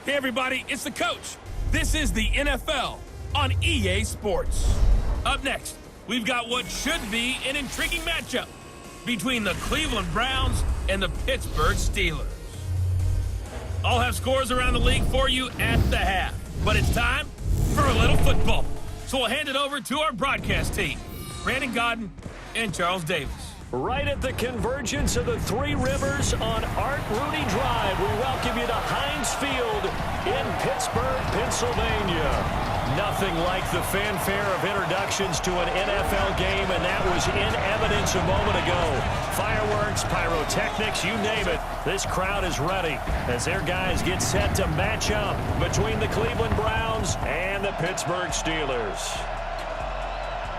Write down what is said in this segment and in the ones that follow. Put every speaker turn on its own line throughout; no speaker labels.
Hey everybody, it's the coach. This is the NFL on EA Sports. Up next, we've got what should be an intriguing matchup between the Cleveland Browns and the Pittsburgh Steelers. I'll have scores around the league for you at the half, but it's time for a little football. So we'll hand it over to our broadcast team, Brandon Godden and Charles Davis.
Right at the convergence of the Three Rivers on Art Rooney Drive, we welcome you to Heinz Field in Pittsburgh, Pennsylvania. Nothing like the fanfare of introductions to an NFL game, and that was in evidence a moment ago. Fireworks, pyrotechnics, you name it. This crowd is ready as their guys get set to match up between the Cleveland Browns and the Pittsburgh Steelers.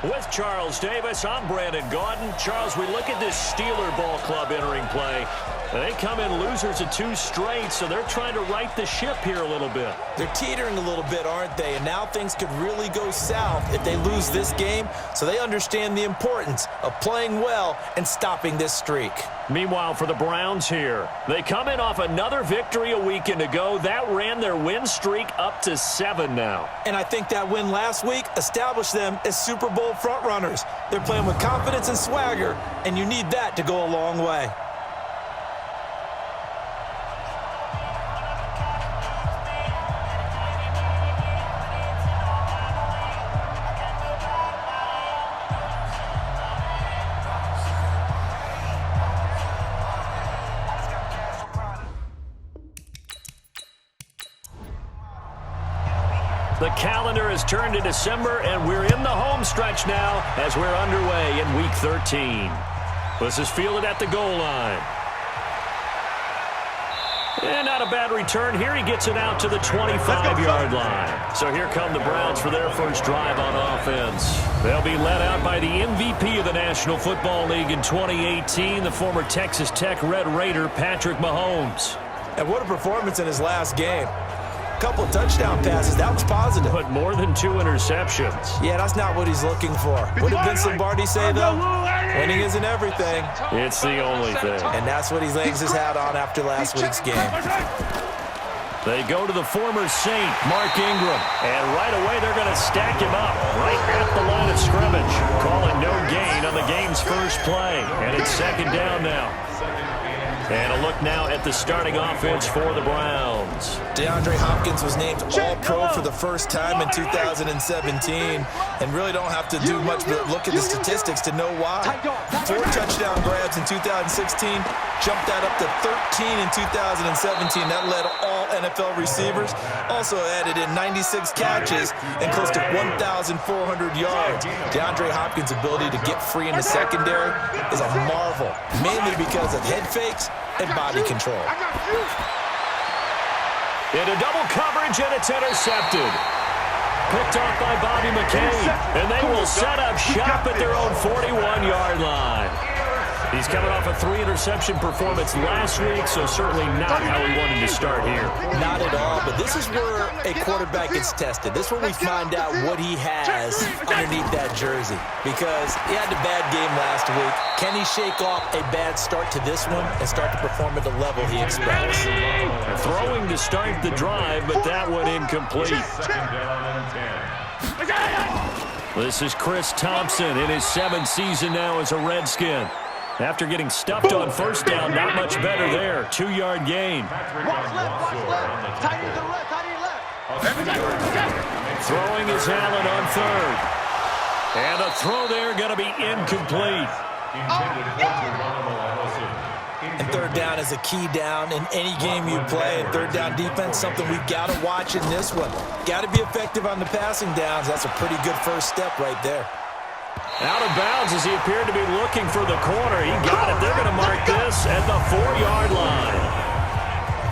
With Charles Davis, I'm Brandon Gaudin. Charles, we look at this Steeler ball club entering play. They come in losers of 2 straight, so they're trying to right the ship here a little bit.
They're teetering a little bit, aren't they? And now things could really go south if they lose this game, so they understand the importance of playing well and stopping this streak.
Meanwhile, for the Browns here, they come in off another victory a weekend ago. That ran their win streak up to 7 now.
And I think that win last week established them as Super Bowl frontrunners. They're playing with confidence and swagger, and you need that to go a long way.
The calendar has turned to December, and we're in the home stretch now as we're underway in Week 13. This is fielded at the goal line. And not a bad return here. He gets it out to the 25-yard line. So here come the Browns for their first drive on offense. They'll be led out by the MVP of the National Football League in 2018, the former Texas Tech Red Raider, Patrick Mahomes.
And what a performance in his last game. Couple touchdown passes. That was positive.
But more than 2 interceptions.
Yeah, that's not what he's looking for. What did Vince Lombardi say, though? Winning isn't everything.
It's the only thing.
And that's what he hangs his hat on after last week's game.
They go to the former Saint, Mark Ingram. And right away, they're going to stack him up right at the line of scrimmage. Calling no gain on the game's first play. And it's second down now. And a look now at the starting offense for the Browns.
DeAndre Hopkins was named All-Pro for the first time in 2017, and really don't have to do much but look at the statistics to know why. 4 touchdown grabs in 2016, jumped that up to 13 in 2017. That led all NFL receivers. Also added in 96 catches and close to 1,400 yards. DeAndre Hopkins' ability to get free in the secondary is a marvel, mainly because of head fakes and body control.
Into double coverage, and it's intercepted. Picked off by Bobby McCain, and they will set up shop at their own 41-yard line. He's coming off a 3-interception performance last week, so certainly not how he wanted to start here.
Not at all, but this is where a quarterback gets tested. This is where we find out what he has underneath that jersey, because he had a bad game last week. Can he shake off a bad start to this one and start to perform at the level he expects?
Throwing to start the drive, but that one incomplete. This is Chris Thompson in his 7th season now as a Redskin. After getting stuffed on first down, not much better there. 2-yard gain.
Watch left. Tight end to the left.
Throwing is Allen on 3rd. And a throw there going to be incomplete.
And 3rd down is a key down in any game you play. And 3rd down defense, something we've got to watch in this one. Got to be effective on the passing downs. That's a pretty good first step right there.
Out of bounds as he appeared to be looking for the corner. He got it. They're going to mark this at the 4-yard line.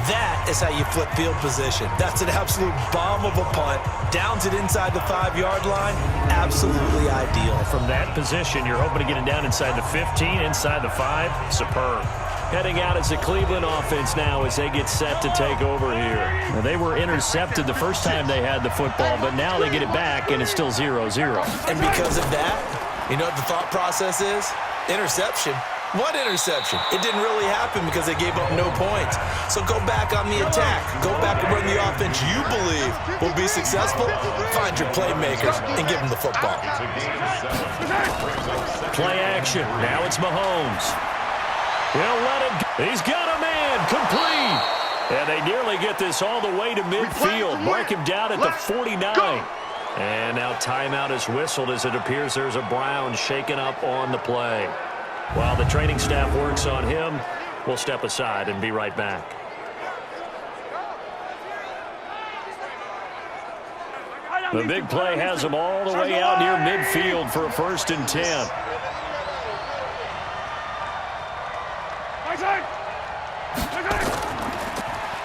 That is how you flip field position. That's an absolute bomb of a punt. Downs it inside the 5-yard line. Absolutely ideal.
From that position, you're hoping to get it down inside the 15, inside the 5. Superb. Heading out as the Cleveland offense now as they get set to take over here. Now, they were intercepted the first time they had the football, but now they get it back, and it's still 0-0.
And because of that, you know what the thought process is? Interception. What interception? It didn't really happen because they gave up no points. So go back on the attack. Go back and run the offense you believe will be successful. Find your playmakers and give them the football.
Play action. Now it's Mahomes. He'll let it go. He's got a man. Complete. And they nearly get this all the way to midfield. Mark him down at the 49. And now timeout is whistled as it appears there's a Brown shaken up on the play. While the training staff works on him, we'll step aside and be right back. The big play has them all the way out near midfield for a 1st and 10.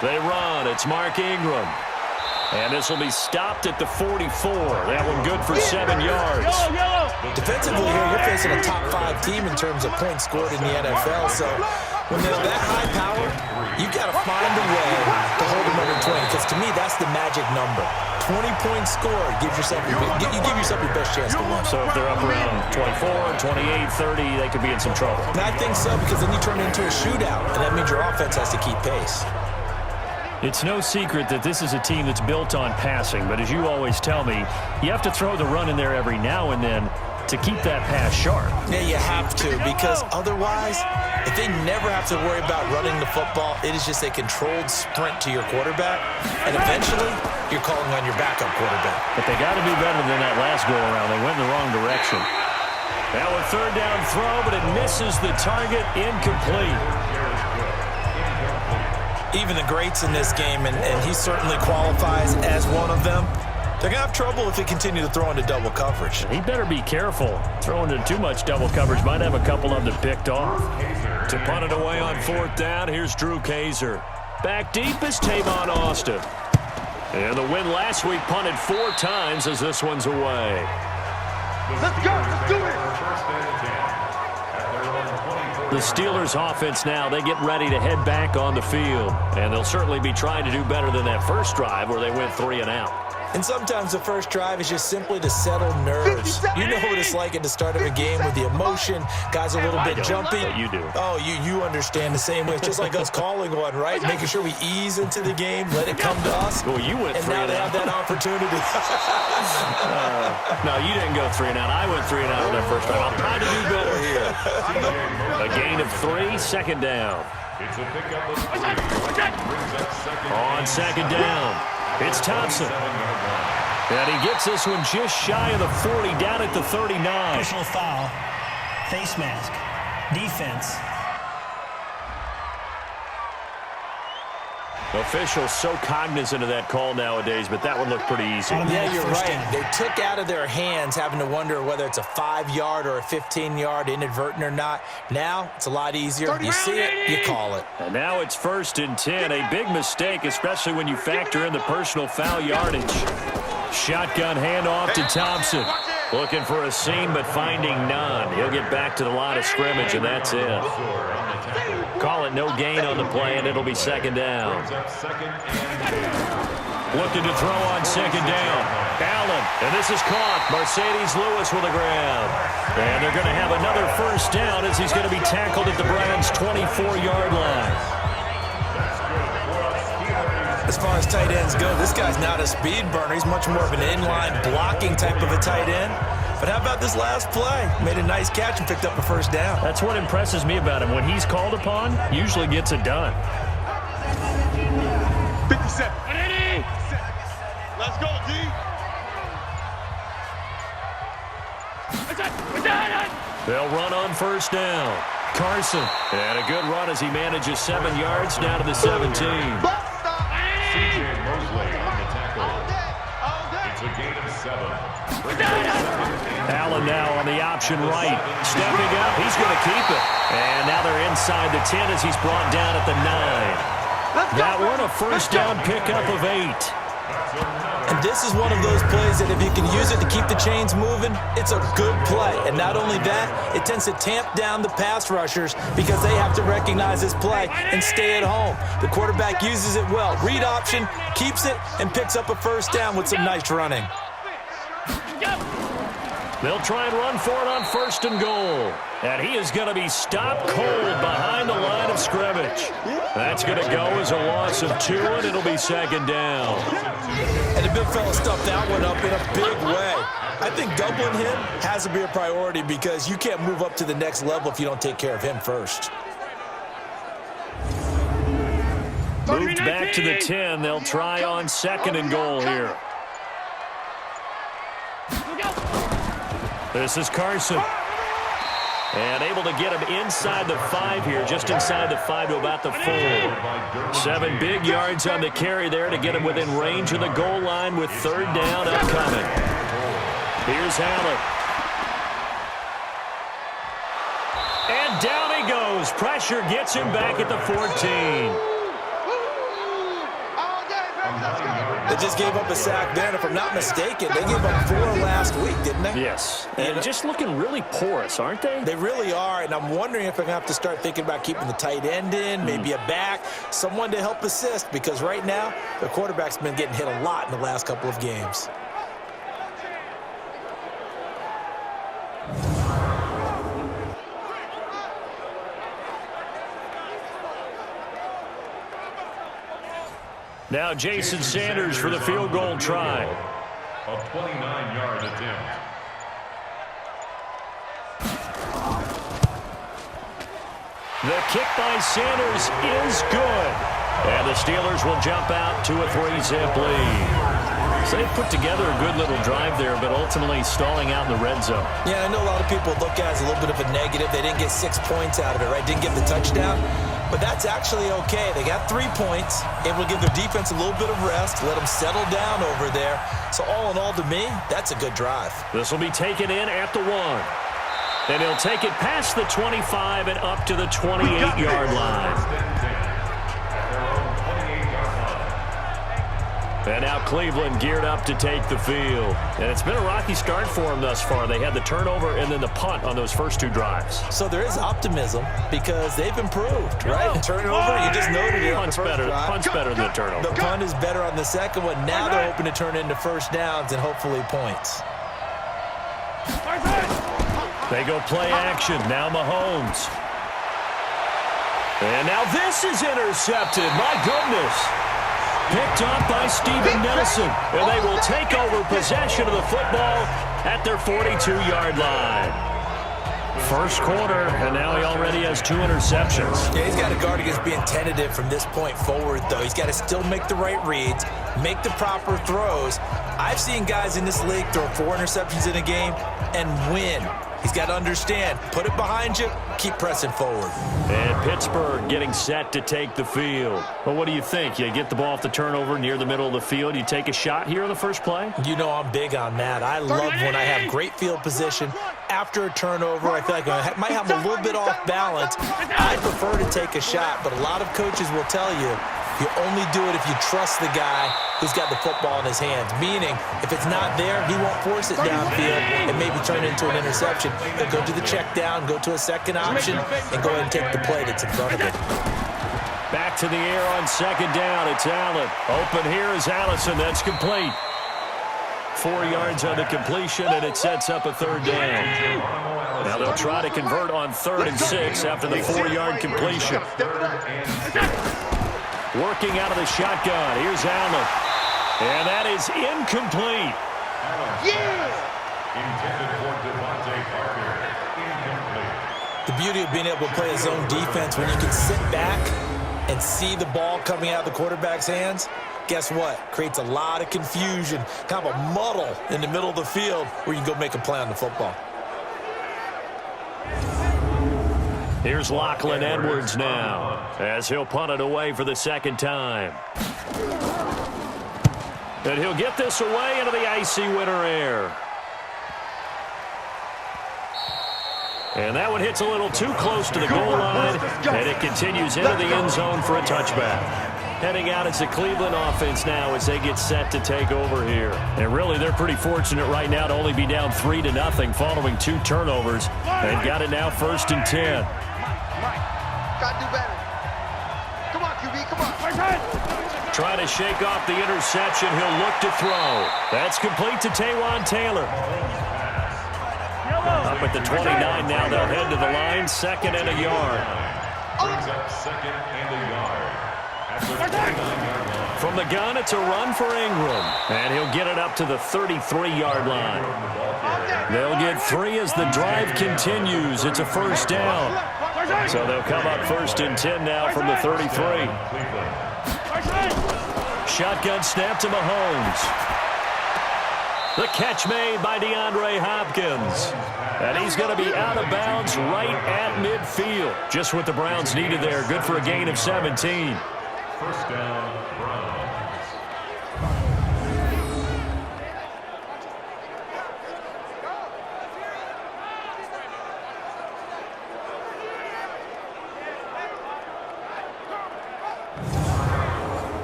They run. It's Mark Ingram. And this will be stopped at the 44. That one good for 7 yards.
Defensively here, you're facing a top 5 team in terms of points scored in the NFL. So when they're that high power, you've got to find a way to hold them under 20. Because to me, that's the magic number. 20 points scored gives yourself you give yourself your best chance to win.
So if they're up around 24, 28, 30, they could be in some trouble.
And I think so, because then you turn it into a shootout, and that means your offense has to keep pace.
It's no secret that this is a team that's built on passing, but as you always tell me, you have to throw the run in there every now and then to keep that pass sharp.
Yeah, you have to, because otherwise, if they never have to worry about running the football, it is just a controlled sprint to your quarterback, and eventually, you're calling on your backup quarterback.
But they got to do better than that last go-around. They went in the wrong direction. Now a 3rd down throw, but it misses the target, incomplete.
Even the greats in this game, and he certainly qualifies as one of them, they're going to have trouble if they continue to throw into double coverage.
He better be careful. Throwing into too much double coverage might have a couple of them picked off. To punt it away on 4th down, here's Drew Kaiser. Back deep is Tavon Austin. And the win last week punted 4 times as this one's away.
Let's go. Let's do it.
The Steelers offense now, they get ready to head back on the field. And they'll certainly be trying to do better than that first drive where they went 3 and out.
And sometimes the first drive is just simply to settle nerves. You know what it's like at the start of a game with the emotion. Guys are a little bit jumpy.
You do.
Oh, you understand the same way. It's just like us calling one, right? Making sure we ease into the game, let it come to us.
Well, you went 3 and out.
And now they have that opportunity.
No, you didn't go 3 and out. I went 3 and out on that first time. I'll try to do better here. A gain of 3, 2nd down. On 2nd down, it's Thompson. And he gets this one just shy of the 40, down at the 39.
Personal foul, face mask, defense.
Officials so cognizant of that call nowadays, but that one looked pretty easy.
Yeah, you're right. They took out of their hands having to wonder whether it's a 5-yard or a 15-yard, inadvertent or not. Now, it's a lot easier. You see it, you call it.
And now it's 1st and 10. A big mistake, especially when you factor in the personal foul yardage. Shotgun handoff to Thompson. Looking for a seam, but finding none. He'll get back to the line of scrimmage, and that's it. Call it no gain on the play, and it'll be 2nd down. Looking to throw on 2nd down. Allen, and this is caught. Mercedes Lewis with a grab. And they're going to have another 1st down as he's going to be tackled at the Browns' 24-yard line.
As far as tight ends go, this guy's not a speed burner. He's much more of an inline blocking type of a tight end. But how about this last play? Made a nice catch and picked up a 1st down.
That's what impresses me about him. When he's called upon, usually gets it done.
57. Let's go, D.
They'll run on 1st down. Carson. And a good run as he manages 7 yards down to the 17. Allen now on the option right. Stepping up, he's going to keep it. And now they're inside the 10 as he's brought down at the 9. That one, a 1st down pickup of 8.
And this is one of those plays that if you can use it to keep the chains moving, it's a good play. And not only that, it tends to tamp down the pass rushers because they have to recognize this play and stay at home. The quarterback uses it well. Read option, keeps it, and picks up a 1st down with some nice running.
They'll try and run for it on 1st and goal. And he is going to be stopped cold behind the line of scrimmage. That's going to go as a loss of 2, and it'll be 2nd down.
And the big fella stuffed that one up in a big way. I think doubling him has to be a priority because you can't move up to the next level if you don't take care of him first.
Moved back to the 10. They'll try on 2nd and goal here. This is Carson. And able to get him inside the 5 here, just inside the 5 to about the 4. 7 big yards on the carry there to get him within range of the goal line with 3rd down upcoming. Here's Allen. And down he goes. Pressure gets him back at the 14.
They just gave up a sack there, and if I'm not mistaken, they gave up 4 last week, didn't they?
Yes, and just looking really porous, aren't they?
They really are, and I'm wondering if they're going to have to start thinking about keeping the tight end in, maybe a back, someone to help assist, because right now, the quarterback's been getting hit a lot in the last couple of games.
Now Jason Sanders for the field goal try.
A 29-yard attempt.
The kick by Sanders is good. And the Steelers will jump out to a 3-zip lead. So they put together a good little drive there, but ultimately stalling out in the red zone.
Yeah, I know a lot of people look at it as a little bit of a negative. They didn't get 6 points out of it, right? Didn't get the touchdown. But that's actually okay. They got 3 points, able to give their defense a little bit of rest, let them settle down over there. So all in all, to me, that's a good drive.
This will be taken in at the 1. And he'll take it past the 25 and up to the 28-yard line. And now Cleveland geared up to take the field. And it's been a rocky start for them thus far. They had the turnover and then the punt on those first 2 drives.
So there is optimism because they've improved, right? The turnover, you just noted it.
Punt's better than the turnover.
The punt is better on the second one. Now they're hoping to turn into 1st downs and hopefully points.
They go play action. Now Mahomes. And now this is intercepted. My goodness. Picked up by Steven Nelson. And they will take over possession of the football at their 42-yard line. First quarter, and now he already has 2 interceptions.
Yeah, he's got to guard against being tentative from this point forward, though. He's got to still make the right reads, make the proper throws. I've seen guys in this league throw 4 interceptions in a game and win. He's got to understand, put it behind you, keep pressing forward.
And Pittsburgh getting set to take the field. Well, what do you think? You get the ball off the turnover near the middle of the field. You take a shot here on the first play?
You know I'm big on that. I love when I have great field position. After a turnover, I feel like I might have a little bit off balance. I prefer to take a shot, but a lot of coaches will tell you, you only do it if you trust the guy who's got the football in his hands. Meaning, if it's not there, he won't force it downfield and maybe turn it into an interception. He'll go to the check down, go to a second option, and go ahead and take the play that's in front of him.
Back to the air on 2nd down. It's Allen. Open here is Allison. That's complete. 4 yards on the completion, and it sets up a 3rd down. Now they'll try to convert on 3rd and 6 after the 4-yard completion. Working out of the shotgun. Here's Allen. And that is incomplete.
The beauty of being able to play a zone defense when you can sit back and see the ball coming out of the quarterback's hands, guess what? Creates a lot of confusion, kind of a muddle in the middle of the field where you can go make a play on the football.
Here's Lachlan Edwards now as he'll punt it away for the 2nd time. And he'll get this away into the icy winter air. And that one hits a little too close to the goal line, and it continues into the end zone for a touchback. Heading out, it's the Cleveland offense now as they get set to take over here. And really, they're pretty fortunate right now to only be down 3-0 following 2 turnovers. They've got it now 1st and 10.
Gotta do better. Come on, QB, come on.
Trying to shake off the interception. He'll look to throw. That's complete to Taywan Taylor. him at the 29 now. They'll head to the line, 2nd and a yard.
Brings up 2nd and a yard. At the 29-yard line.
From the gun, it's a run for Ingram. And he'll get it up to the 33-yard line. They'll get 3 as the drive continues. It's a 1st down. So they'll come up 1st and 10 now from the 33. Shotgun snap to Mahomes. The catch made by DeAndre Hopkins. And he's going to be out of bounds right at midfield. Just what the Browns needed there. Good for a gain of 17.
1st down, Browns.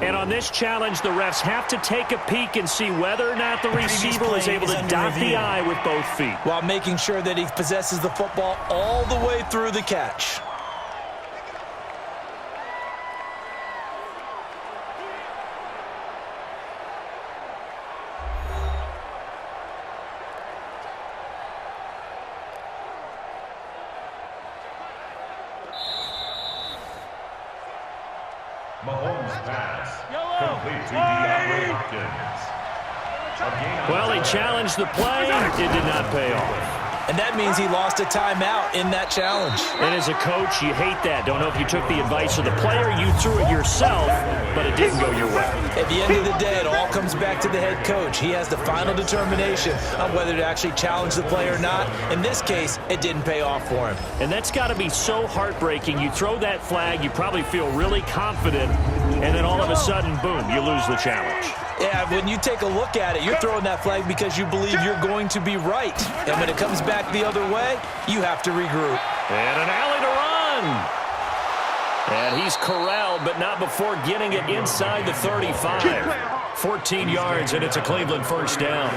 And on this challenge, the refs have to take a peek and see whether or not the receiver is able to dot the I with both feet.
While making sure that he possesses the football all the way through the catch.
Mahomes pass. Complete to DeAndre Hopkins.
Well, he challenged the play. It did not pay off.
And that means he lost a timeout in that challenge.
And as a coach, you hate that. Don't know if you took the advice of the player. You threw it yourself, but it didn't go your way.
At the end of the day, it all comes back to the head coach. He has the final determination on whether to actually challenge the play or not. In this case, it didn't pay off for him.
And that's got to be so heartbreaking. You throw that flag, you probably feel really confident, and then all of a sudden, boom, you lose the challenge.
Yeah, when you take a look at it, you're throwing that flag because you believe you're going to be right. And when it comes back the other way, you have to regroup.
And an alley to run. And he's corralled, but not before getting it inside the 35. 14 yards, and it's a Cleveland 1st down.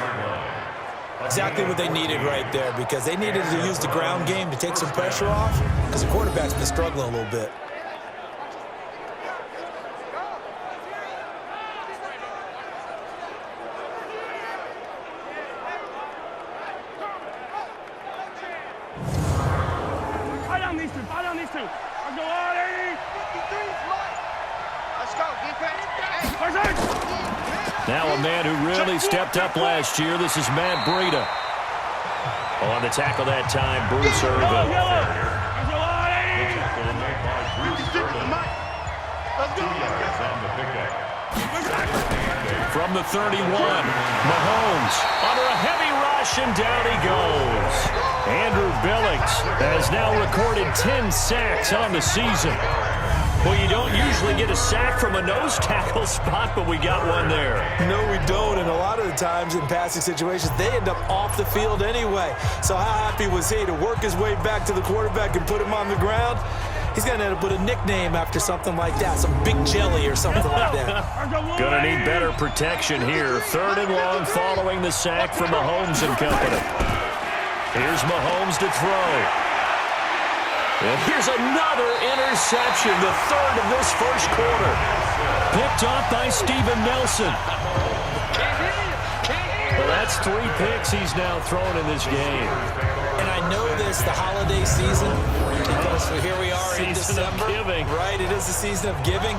Exactly what they needed right there, because they needed to use the ground game to take some pressure off, because the quarterback's been struggling a little bit.
Now a man who really stepped up last year. This is Matt Breida. On the tackle that time, Bruce Irvin. From the 31, Mahomes under a heavy rush, and down he goes. Andrew Billings has now recorded 10 sacks on the season. Well, you don't usually get a sack from a nose tackle spot, but we got one there.
No, we don't, and a lot of the times in passing situations, they end up off the field anyway. So how happy was he to work his way back to the quarterback and put him on the ground? He's going to end up with a nickname after something like that, some big jelly or something like that.
Going to need better protection here. 3rd and long following the sack from Mahomes and company. Here's Mahomes to throw. And here's another interception, the 3rd of this 1st quarter. Picked off by Steven Nelson. Well, that's 3 picks he's now thrown in this game.
And I know this, the holiday season, because here we are in December.
Giving.
Right, it is the season of giving.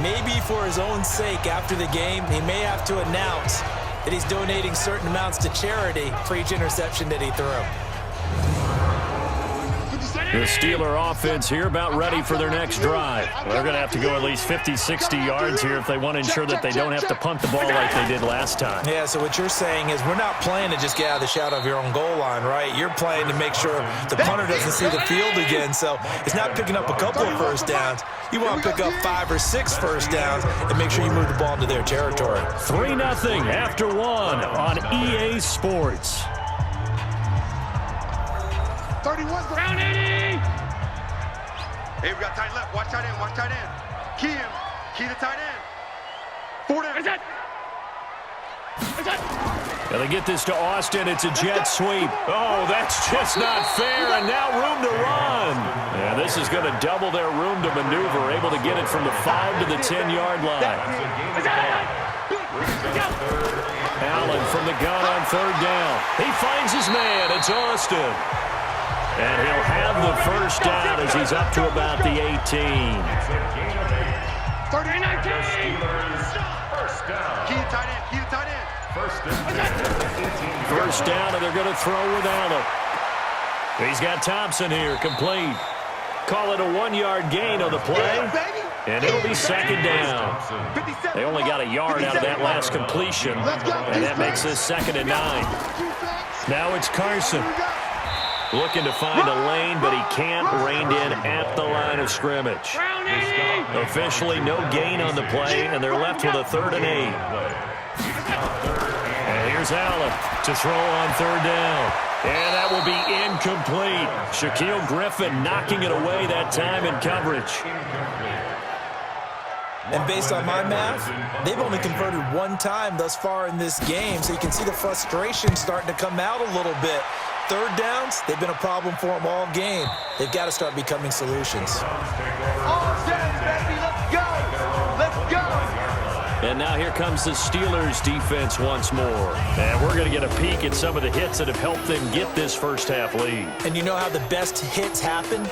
Maybe for his own sake after the game, he may have to announce that he's donating certain amounts to charity for each interception that he threw.
The Steeler offense here about ready for their next drive. They're going to have to go at least 50, 60 yards here if they want to ensure that they don't have to punt the ball like they did last time.
Yeah, so what you're saying is we're not playing to just get out of the shadow of your own goal line, right? You're playing to make sure the punter doesn't see the field again. So it's not picking up a couple of 1st downs. You want to pick up 5 or 6 1st downs and make sure you move the ball into their territory.
3-0 after 1 on EA Sports.
31, round 80. Hey, we got tight left. Watch tight end. Watch tight end. Key him. Key the tight end. 4 down.
Now they get this to Austin. It's a jet sweep. Oh, that's just not fair. And now room to run. Yeah, this is going to double their room to maneuver. Able to get it from the 5 to the 10-yard line. Allen from the gun on 3rd down. He finds his man. It's Austin. And he'll have the first down as he's up to about the 18.
39-19. First down. Key to tight end. Key to tight end.
First down, and they're going to throw with Allen. He's got Thompson here, complete. Call it a 1-yard gain on the play, and it'll be second down. They only got a yard out of that last completion, and that makes this 2nd and 9. Now it's Carson. Looking to find a lane, but he can't. Reined in at the line of scrimmage. Officially no gain on the play, and they're left with a 3rd and 8. And here's Allen to throw on 3rd down. And that will be incomplete. Shaquille Griffin knocking it away that time in coverage.
And based on my math, they've only converted 1 time thus far in this game, so you can see the frustration starting to come out a little bit. 3rd downs, they've been a problem for them all game. They've got to start becoming solutions.
All set, baby. Let's go. Let's go.
And now here comes the Steelers defense once more. And we're going to get a peek at some of the hits that have helped them get this first half lead.
And you know how the best hits happen?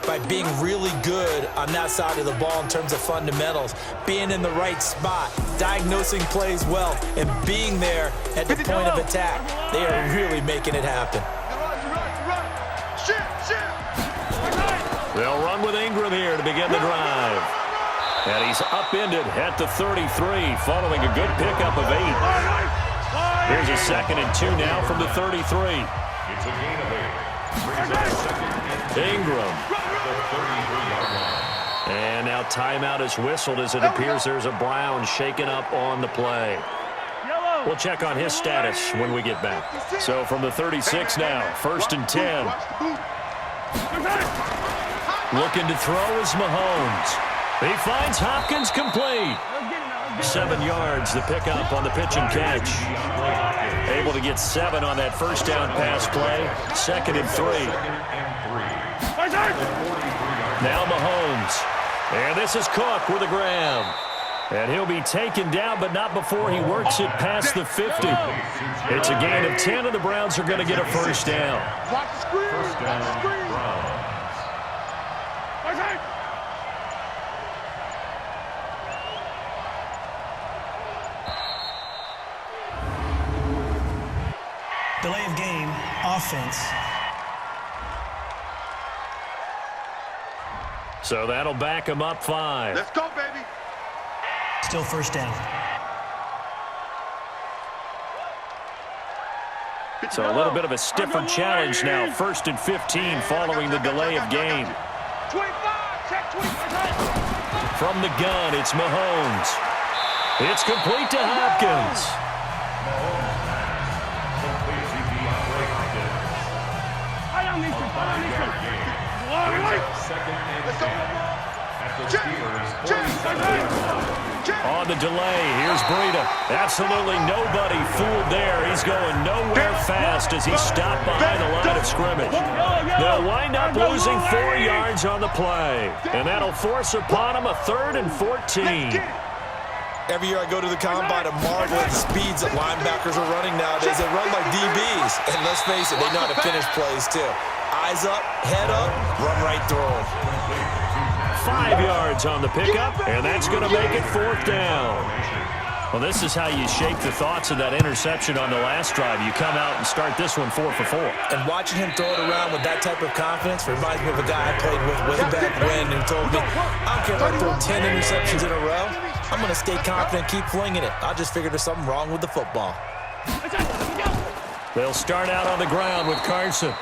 By being really good on that side of the ball in terms of fundamentals, being in the right spot, diagnosing plays well, and being there at the point of attack. They are really making it happen.
They'll run with Ingram here to begin the drive. And he's upended at the 33 following a good pickup of 8. Here's a 2nd and 2 now from the 33.
It's a gain of 8.
Ingram. And now timeout is whistled as it appears there's a Brown shaken up on the play. We'll check on his status when we get back. So from the 36 now, 1st and 10. Looking to throw is Mahomes. He finds Hopkins complete. 7 yards, the pickup on the pitch and catch. Able to get 7 on that first down pass play. 2nd and 3. Now Mahomes. And this is Cook with a grab. And he'll be taken down, but not before he works it past the 50. It's a gain of 10, and the Browns are going to get a first down.
Watch the screen. Watch the screen.
Delay of game, offense.
So that'll back him up 5.
Let's go, baby.
Still first down.
So a little bit of a stiffer challenge now. 1st and 15 following the delay of game.
25, check 25.
From the gun, it's Mahomes. It's complete to Hopkins. On the delay, here's Breida. Absolutely nobody fooled there. He's going nowhere fast as he's stopped behind the line of scrimmage. They'll wind up losing 4 yards on the play, and that'll force upon him a 3rd and 14.
Every year I go to the combine and marvel at the speeds that linebackers are running nowadays. They run like DBs. And let's face it, they know how to finish plays too. Eyes up, head up, run right through them.
5 yards on the pickup, and that's going to make it 4th down. Well, this is how you shape the thoughts of that interception on the last drive. You come out and start this one 4 for 4.
And watching him throw it around with that type of confidence reminds me of a guy I played with way back when who told me, I don't care if I throw 10 interceptions in a row, I'm going to stay confident, keep flinging it. I just figured there's something wrong with the football.
They'll start out on the ground with Carson.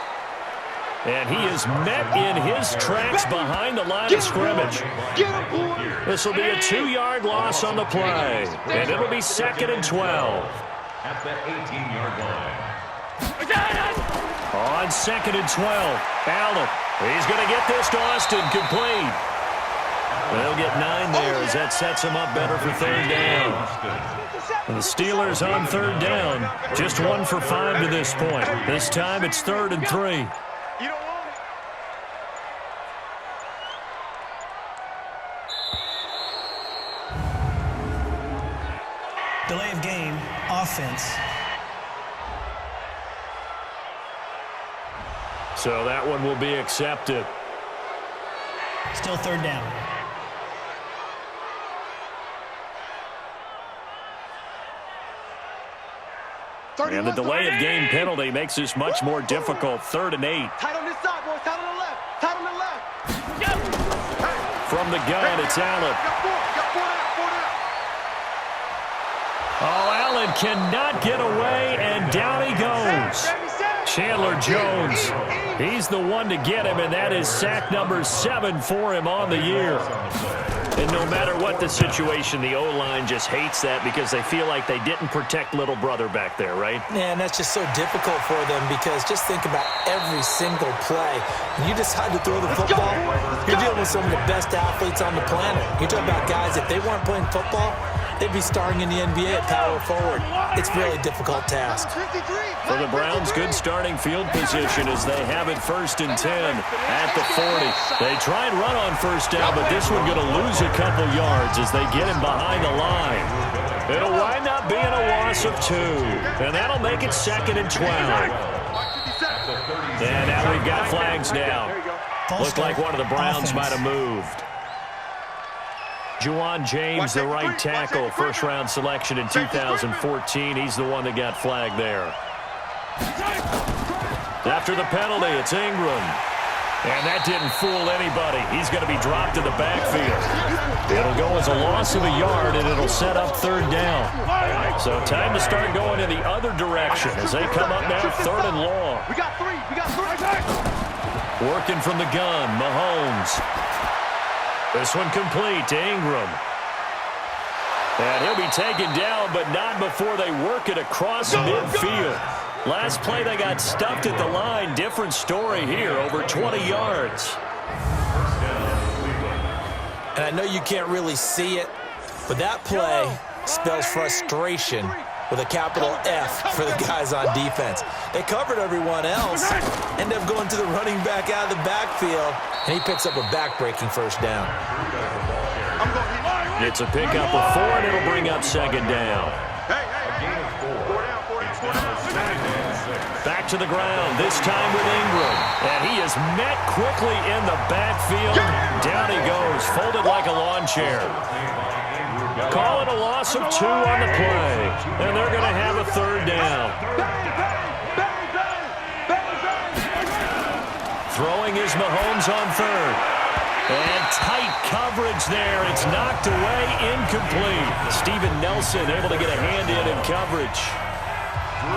And he is met in his tracks behind the line of scrimmage. This will be a 2-yard loss on the play. And it'll be 2nd and 12.
At the 18-yard line.
On 2nd and 12, Allen. He's going to get this to Austin, complete. They'll get 9 there as that sets him up better for 3rd down. And the Steelers on 3rd down, just 1 for 5 to this point. This time it's 3rd and 3.
Delay of game, offense.
So that one will be accepted.
Still third down.
And the delay of game penalty makes this much more difficult. 3rd and 8.
Tight on this side, boys. Tight on the left. Tight on the left.
From the gun, it's Allen.
Got four down.
Oh, Allen cannot get away, and down he goes. Chandler Jones, he's the one to get him, and that is sack number 7 for him on the year. And no matter what the situation, the O-line just hates that because they feel like they didn't protect little brother back there, right?
Yeah, and that's just so difficult for them because just think about every single play. When you decide to throw the football, you're dealing with some of the best athletes on the planet. You're talking about guys, if they weren't playing football, they'd be starring in the NBA at power forward. It's a really difficult task.
For the Browns, good starting field position as they have it 1st and 10 at the 40. They try and run on 1st down, but this one going to lose a couple yards as they get him behind the line. It'll wind up being a loss of 2, and that'll make it 2nd and 12. And now we've got flags now. Looked like one of the Browns might have moved. Juwan James, the right tackle, first-round selection in 2014. He's the one that got flagged there. After the penalty, it's Ingram. And that didn't fool anybody. He's going to be dropped in the backfield. It'll go as a loss of a yard, and it'll set up 3rd down. So time to start going in the other direction as they come up now 3rd and long.
We got three.
Working from the gun, Mahomes. This one complete to Ingram. And he'll be taken down, but not before they work it across midfield. Last play, they got stuffed at the line. Different story here, over 20 yards.
And I know you can't really see it, but that play spells frustration with a capital F for the guys on defense. They covered everyone else, end up going to the running back out of the backfield, and he picks up a back-breaking 1st down.
It's a pickup of 4, and it'll bring up 2nd down. Back to the ground, this time with Ingram. And he is met quickly in the backfield. Down he goes, folded like a lawn chair. Call it a loss of 2 on the play. And they're going to have a 3rd down. Throwing is Mahomes on 3rd. And tight coverage there. It's knocked away, incomplete. Steven Nelson able to get a hand in coverage.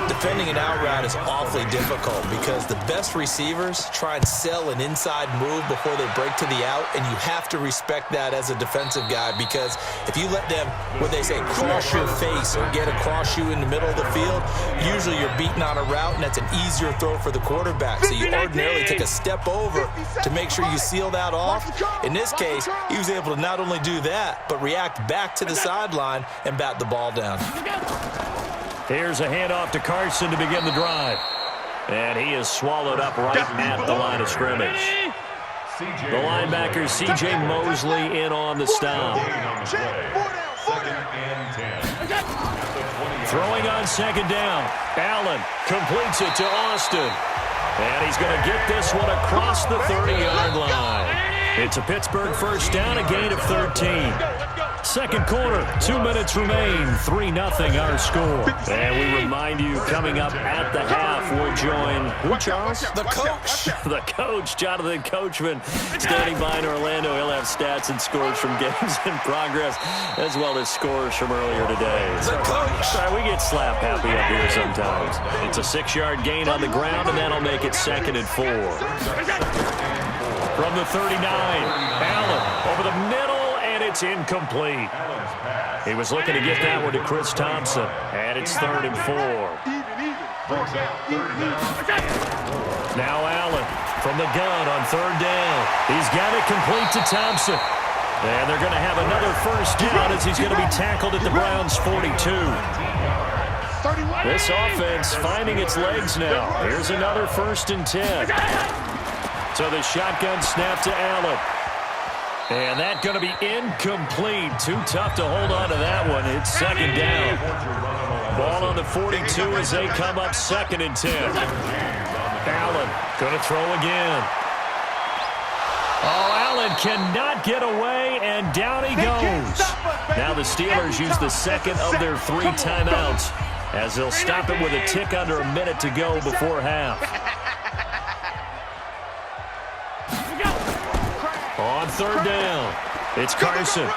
Defending an out route is awfully difficult because the best receivers try and sell an inside move before they break to the out, and you have to respect that as a defensive guy because if you let them, what they say, cross your face or get across you in the middle of the field, usually you're beaten on a route, and that's an easier throw for the quarterback. So you ordinarily take a step over to make sure you seal that off. In this case, he was able to not only do that, but react back to the sideline and bat the ball down.
Here's a handoff to Carson to begin the drive. And he is swallowed up right at the line of scrimmage. The linebacker, C.J. Mosley, in on the stop.
2nd and 10.
Throwing on 2nd down. Allen completes it to Austin. And he's going to get this one across the 30-yard line. It's a Pittsburgh 1st down, a gain of 13. 2nd quarter, 2 minutes remain, 3-0 our score. And we remind you, coming up at the half, we'll join, who, Charles?
The coach.
The coach, Jonathan Coachman, standing by in Orlando. He'll have stats and scores from games in progress, as well as scores from earlier today.
The coach.
Sorry, we get slap happy up here sometimes. It's a 6-yard gain on the ground, and that'll make it 2nd and 4. From the 39, Allen over the middle, and it's incomplete. He was looking to get that one to Chris Thompson, and it's 3rd and 4. Now Allen from the gun on 3rd down. He's got it complete to Thompson. And they're going to have another 1st down as he's going to be tackled at the Browns' 42. This offense finding its legs now. Here's another 1st and 10. So the shotgun snap to Allen. And that's going to be incomplete. Too tough to hold on to that one. It's 2nd down. Ball on the 42 as they come up 2nd and 10. Allen going to throw again. Oh, Allen cannot get away, and down he goes. Now the Steelers use the second of their 3 timeouts as they'll stop it with a tick under a minute to go before half. On third down, it's Carson.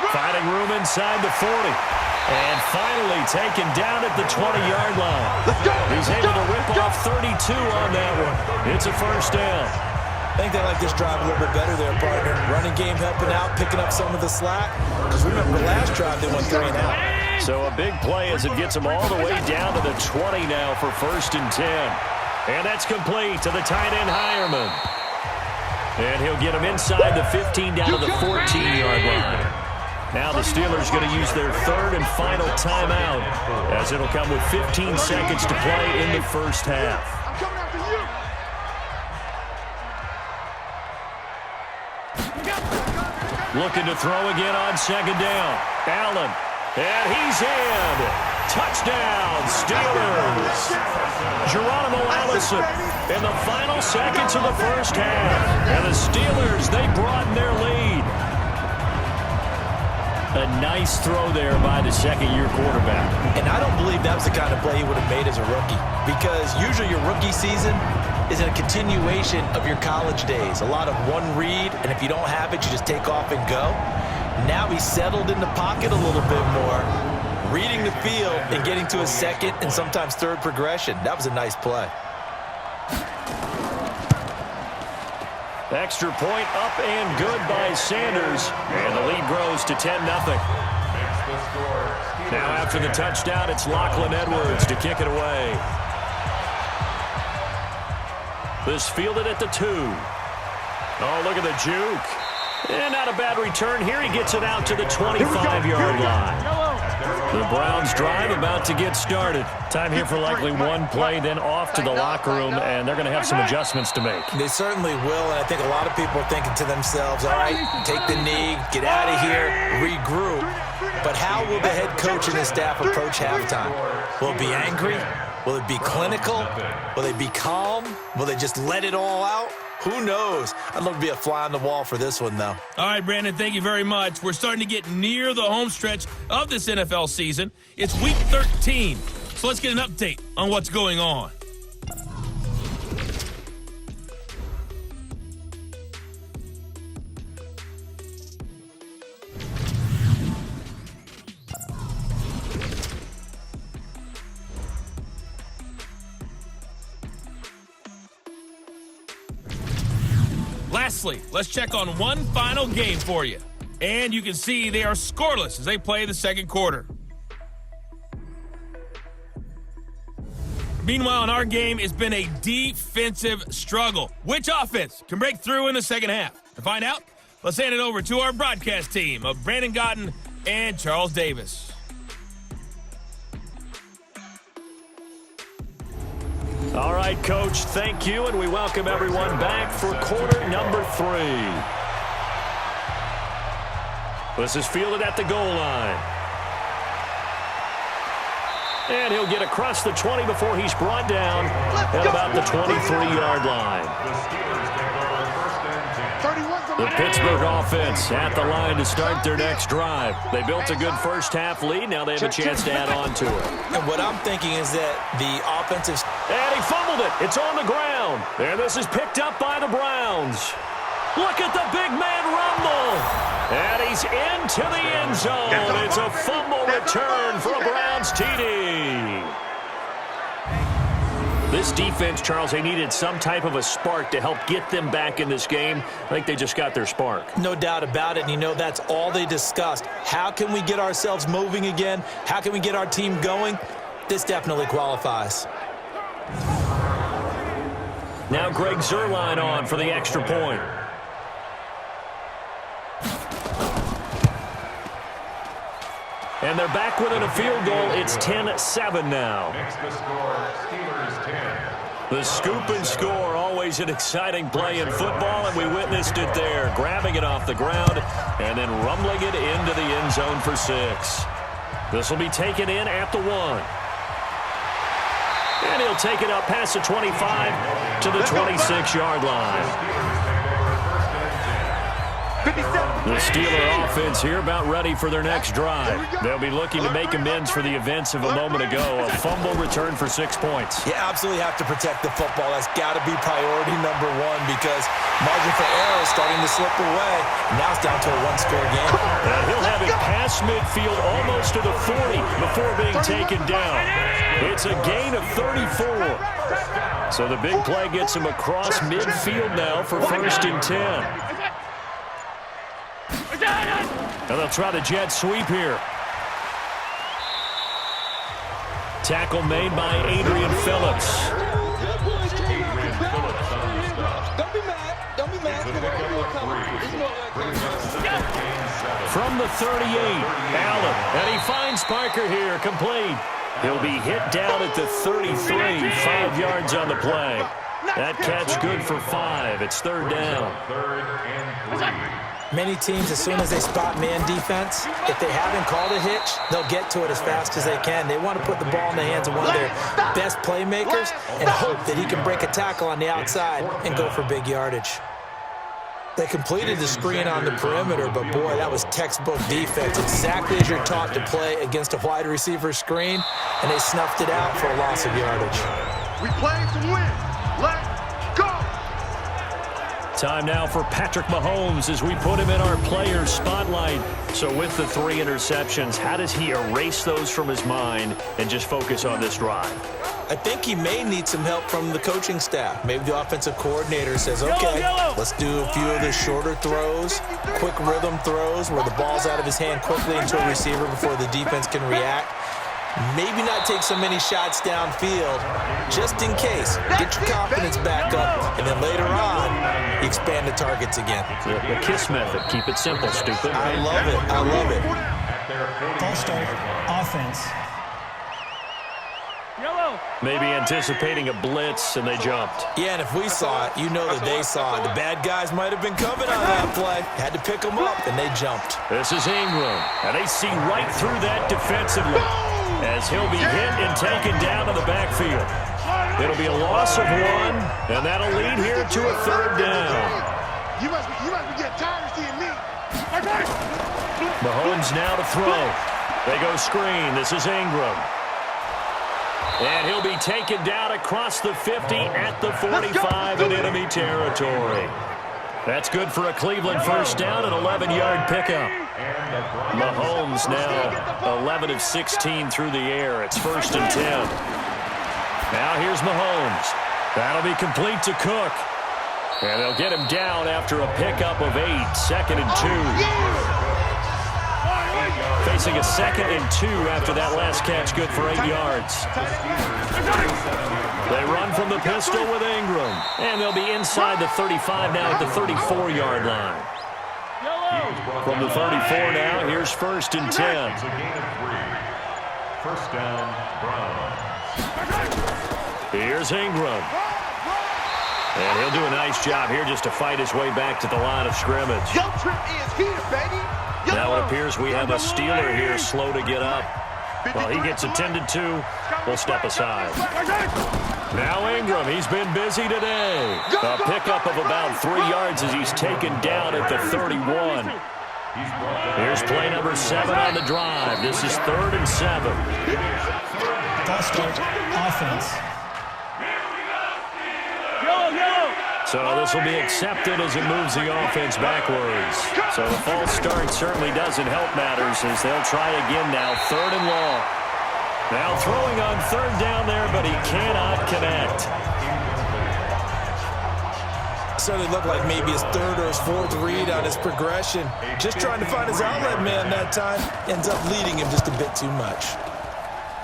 Finding room inside the 40. And finally taken down at the 20-yard line. He's able to rip off 32 on that one. It's a first down.
I think they like this drive a little bit better there, partner. Running game helping out, picking up some of the slack. Because remember, the last drive they went 3 and out.
So a big play as it gets them all the way down to the 20 now for first and 10. And that's complete to the tight end Hireman. And he'll get him inside the 15 down to the 14-yard line. Now the Steelers going to use their third and final timeout as it'll come with 15 seconds to play in the first half. Looking to throw again on second down. Allen, and he's in. Touchdown, Steelers. Geronimo Allison in the final seconds of the first half. And the Steelers, they broaden their lead. A nice throw there by the second-year quarterback.
And I don't believe that was the kind of play he would have made as a rookie. Because usually your rookie season is a continuation of your college days. A lot of one read, and if you don't have it, you just take off and go. Now he's settled in the pocket a little bit more, reading the field and getting to a second and sometimes third progression. That was a nice play.
Extra point up and good by Sanders. And the lead grows to 10-0. Now after the touchdown, it's Lachlan Edwards to kick it away. This fielded at the 2. Oh, look at the juke. And not a bad return here. He gets it out to the 25-yard line. The Browns drive about to get started. Time here for likely one play, then off to the locker room, and they're going to have some adjustments to make.
They certainly will, and I think a lot of people are thinking to themselves, all right, take the knee, get out of here, regroup. But how will the head coach and his staff approach halftime? Will it be angry? Will it be clinical? Will they be calm? Will they just let it all out? Who knows? I'd love to be a fly on the wall for this one, though.
All right, Brandon, thank you very much. We're starting to get near the home stretch of this NFL season. It's Week 13, so let's get an update on what's going on. Lastly, let's check on one final game for you. And you can see they are scoreless as they play the second quarter. Meanwhile, in our game, it's been a defensive struggle. Which offense can break through in the second half? To find out, let's hand it over to our broadcast team of Brandon Gotten and Charles Davis.
All right, Coach, thank you, and we welcome everyone back for quarter number 3. This is fielded at the goal line. And he'll get across the 20 before he's brought down at about the 23-yard line. The Pittsburgh offense at the line to start their next drive. They built a good first-half lead. Now they have a chance to add on to it.
And what I'm thinking is that the offensive...
And he fumbled it. It's on the ground. And this is picked up by the Browns. Look at the big man rumble. And he's into the end zone. It's a fumble return for a Browns TD. This defense, Charles, they needed some type of a spark to help get them back in this game. I think they just got their spark.
No doubt about it, and you know that's all they discussed. How can we get ourselves moving again? How can we get our team going? This definitely qualifies.
Now Greg Zuerlein on for the extra point. And they're back within a field goal. It's 10-7 now.
Makes the score, Steelers 10.
The scoop and score, always an exciting play in football, and we witnessed it there, grabbing it off the ground and then rumbling it into the end zone for 6. This will be taken in at the 1. And he'll take it up past the 25 to the 26-yard line. The Steeler offense here about ready for their next drive. They'll be looking to make amends for the events of a moment ago. A fumble return for 6 points.
You absolutely have to protect the football. That's got to be priority number one because margin for error is starting to slip away. Now it's down to a one-score game.
And he'll have it past midfield almost to the 40 before being taken down. It's a gain of 34. So the big play gets him across midfield now for 1st and 10. And they'll try the jet sweep here. Tackle made by Adrian Phillips.
Don't be mad. Don't be mad.
From the 38, Allen. And he finds Parker here, complete. He'll be hit down at the 33, 5 yards on the play. That catch good for 5. It's 3rd down.
3rd and 3.
Many teams, as soon as they spot man defense, if they haven't called a hitch, they'll get to it as fast as they can. They want to put the ball in the hands of one of their best playmakers and hope that he can break a tackle on the outside and go for big yardage. They completed the screen on the perimeter, but boy, that was textbook defense. Exactly as you're taught to play against a wide receiver screen, and they snuffed it out for a loss of yardage.
We play to win. Let's go.
Time now for Patrick Mahomes as we put him in our player spotlight. So with the 3 interceptions, how does he erase those from his mind and just focus on this drive?
I think he may need some help from the coaching staff. Maybe the offensive coordinator says, okay, let's do a few of the shorter throws, quick rhythm throws where the ball's out of his hand quickly into a receiver before the defense can react. Maybe not take so many shots downfield, just in case. Get your confidence back up, and then later on, you expand the targets again.
The KISS method. Keep it simple, stupid.
I love it. I love it.
False start, offense.
Maybe anticipating a blitz, and they jumped.
Yeah, and if we saw it, you know that they saw it. The bad guys might have been coming on that play. Had to pick them up, and they jumped.
This is Ingram, and they see right through that defensively as he'll be hit and taken down to the backfield. It'll be a loss of 1, and that'll lead here to a 3rd down.
You must be getting tired of seeing me.
Mahomes now to throw. They go screen. This is Ingram. And he'll be taken down across the 50 at the 45 in enemy territory. That's good for a Cleveland 1st down, an 11-yard pickup. Mahomes now 11 of 16 through the air. It's 1st and 10. Now here's Mahomes. That'll be complete to Cook. And they'll get him down after a pickup of 8, 2nd and 2. Facing a 2nd and 2 after that last catch, good for 8 yards. They run from the pistol with Ingram. And they'll be inside the 35 now at the 34-yard line. From the 34 now, here's 1st and 10.
It's a gain of 3. 1st down, Browns.
Here's Ingram. And he'll do a nice job here just to fight his way back to the line of scrimmage.
Yo trip is here, baby.
Now it appears we have a Steeler here slow to get up. While he gets attended to, we'll step aside. Now Ingram, he's been busy today. A pickup of about 3 yards as he's taken down at the 31. Here's play number 7 on the drive. This is 3rd and 7.
False start, offense.
So this will be accepted as it moves the offense backwards. So the false start certainly doesn't help matters as they'll try again now, 3rd and long. Now throwing on 3rd down there, but he cannot connect.
Certainly looked like maybe his 3rd or his 4th read on his progression. Just trying to find his outlet man that time. Ends up leading him just a bit too much.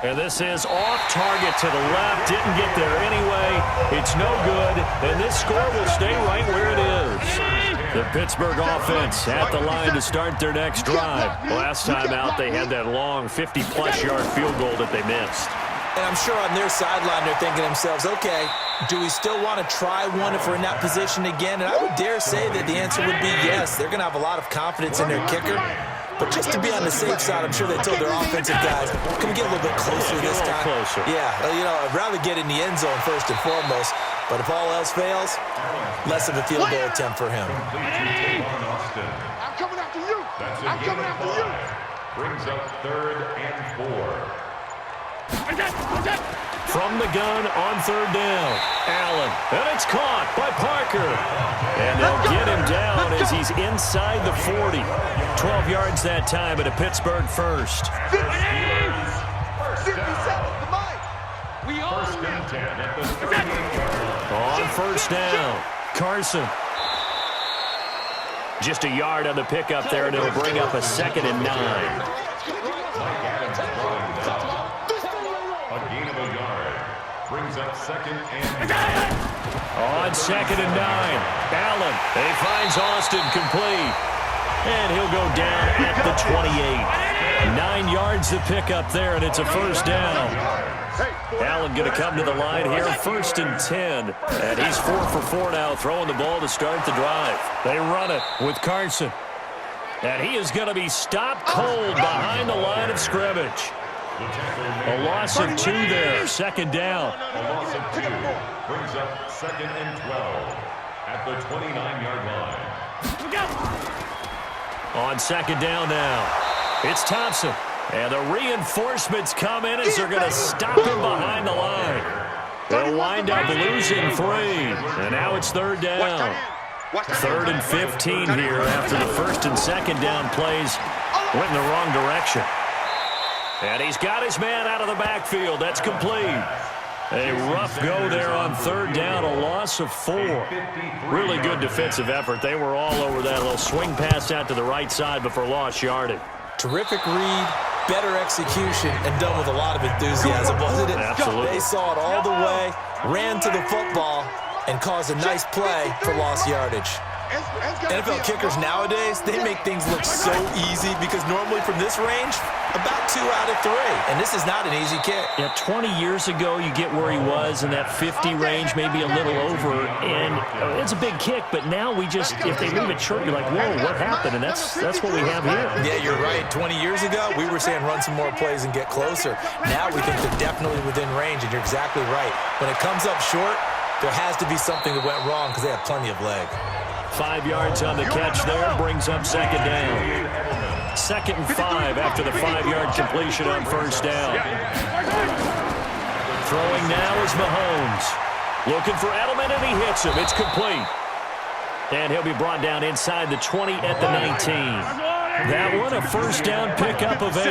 And this is off target to the left. Didn't get there anyway. It's no good. And this score will stay right where it is. The Pittsburgh offense at the line to start their next drive. Last time out, they had that long 50-plus yard field goal that they missed.
And I'm sure on their sideline, they're thinking to themselves, okay, do we still want to try one if we're in that position again? And I would dare say that the answer would be yes. They're going to have a lot of confidence in their kicker. But just to be on the safe side, I'm sure they told their offensive guys, can we get a little bit closer this time?
Closer.
Yeah, I'd rather get in the end zone first and foremost. But if all else fails, less of a field goal attempt for him.
I'm coming after you. I'm coming after you.
Brings up 3rd and 4.
From the gun on 3rd down. Allen. And it's caught by Parker. And they'll get him down as he's inside the 40. 12 yards that time at a Pittsburgh first.
57, the mic.
First and 10 at the 38-yard line.
On 1st down. Carson. Just a yard on the pickup there, and it'll bring up a 2nd and 9.
Mike Adams throwing down. A gain of a yard. Brings up 2nd and 9.
On 2nd and 9. Allen. He finds Austin complete. And he'll go down at the 28. 9 yards to pick up there, and it's a 1st down. Allen going to come to the line here, 1st and 10. And he's 4 for 4 now, throwing the ball to start the drive. They run it with Carson. And he is going to be stopped cold behind the line of scrimmage. A loss of 2 there, 2nd down.
A loss of 2. Brings up 2nd and 12 at the 29-yard line.
On 2nd down now, it's Thompson. And the reinforcements come in as they're going to stop him behind the line. They'll wind up losing 3. And now it's 3rd down. 3rd and 15 here after the 1st and 2nd down plays went in the wrong direction. And he's got his man out of the backfield. That's complete. A rough go there on 3rd down, a loss of 4. Really good defensive effort. They were all over that little swing pass out to the right side before lost yardage.
Terrific read, better execution, and done with a lot of enthusiasm, wasn't it?
Absolutely.
They saw it all the way, ran to the football, and caused a nice play for lost yardage. NFL kickers nowadays, they make things look so easy because normally from this range, about 2 out of 3. And this is not an easy kick.
Yeah, 20 years ago, you get where he was in that 50 range, maybe a little over, and it's a big kick, but now we just, if they leave it short, you're like, whoa, what happened? And that's what we have here.
Yeah, you're right. 20 years ago, we were saying run some more plays and get closer. Now we think they're definitely within range, and you're exactly right. When it comes up short, there has to be something that went wrong because they have plenty of leg.
5 yards on the catch there, brings up 2nd down. 2nd and 5 after the 5-yard completion on 1st down. Throwing now is Mahomes. Looking for Edelman, and he hits him. It's complete. And he'll be brought down inside the 20 at the 19. That one, a 1st down pickup of 8.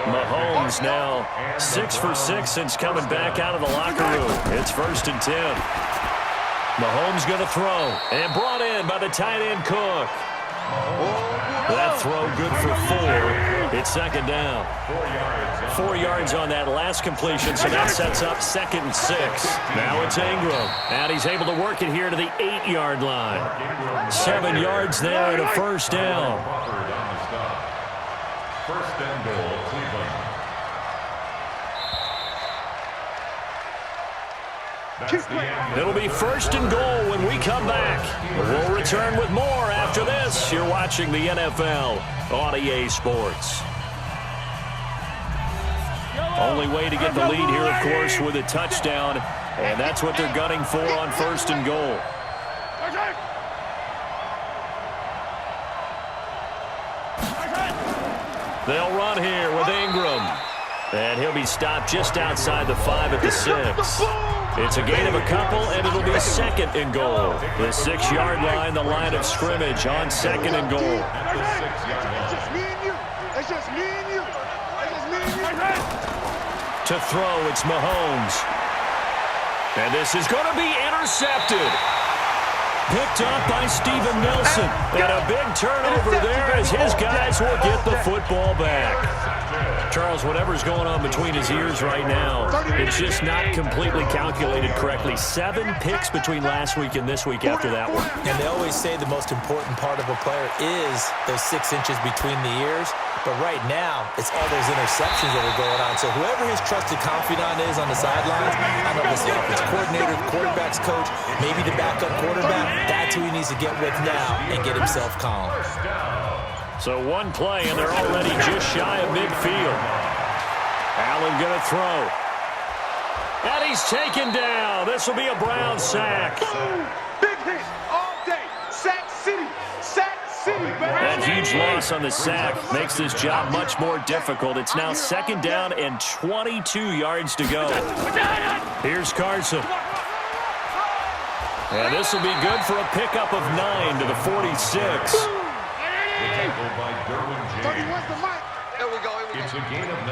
Mahomes now 6 for 6 since coming back out of the locker room. It's 1st and 10. Mahomes going to throw, and brought in by the tight end Cook. That throw good for 4. It's 2nd down. 4 yards on that last completion, so that sets up 2nd and 6. Now it's Ingram, and he's able to work it here to the 8-yard line. 7 yards there and a 1st down.
1st and goal, Cleveland.
It'll be 1st and goal when we come back. We'll return with more after this. You're watching the NFL on EA Sports. Only way to get the lead here, of course, with a touchdown, and that's what they're gunning for on 1st and goal. They'll run here with Ingram. And he'll be stopped just outside the 5 at the 6. It's a gain of a couple, and it'll be 2nd and goal. The 6-yard line, the line of scrimmage on 2nd and goal.
It's just me and you. It's just me and you. It's just me and you.
To throw, it's Mahomes. And this is going to be intercepted. Picked up by Steven Nelson. And a big turnover there as his guys will get the football back. Charles, whatever's going on between his ears right now, it's just not completely calculated correctly. 7 picks between last week and this week after that one.
And they always say the most important part of a player is those 6 inches between the ears. But right now, it's all those interceptions that are going on. So whoever his trusted confidant is on the sidelines, I don't know if it's the offensive coordinator, the quarterback's coach, maybe the backup quarterback, that's who he needs to get with now and get himself calm.
So one play, and they're already just shy of midfield. Allen going to throw. And he's taken down. This will be a Brown sack.
Big hit all day. Sack City. Sack City, baby.
That huge loss on the sack makes this job much more difficult. It's now 2nd down and 22 yards to go. Here's Carson. And this will be good for a pickup of 9 to the 46.
Tackled by Derwin James.
There we go.
It's a gain of 9.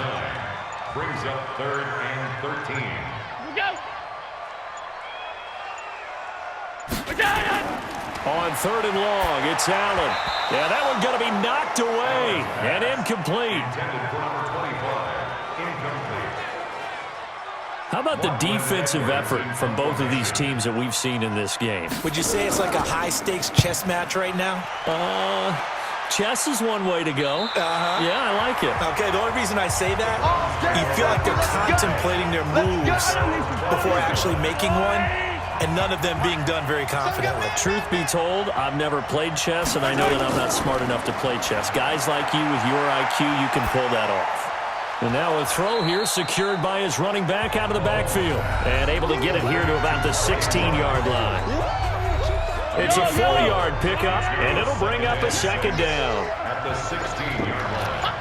Brings up 3rd and 13.
On 3rd and long, it's Allen. Yeah, that one going to be knocked away and incomplete.
Intended for number 25. Incomplete.
How about the defensive effort from both of these teams that we've seen in this game?
Would you say it's like a high-stakes chess match right now?
Chess is one way to go. Yeah, I like it.
Okay, the only reason I say that, you feel like they're contemplating their moves before actually making one, and none of them being done very confidently.
Truth be told, I've never played chess, and I know that I'm not smart enough to play chess. Guys like you with your IQ, you can pull that off. And now a throw here secured by his running back out of the backfield, and able to get it here to about the 16-yard line. It's a 4-yard pickup, and it'll bring up a 2nd down.
At the 16-yard line.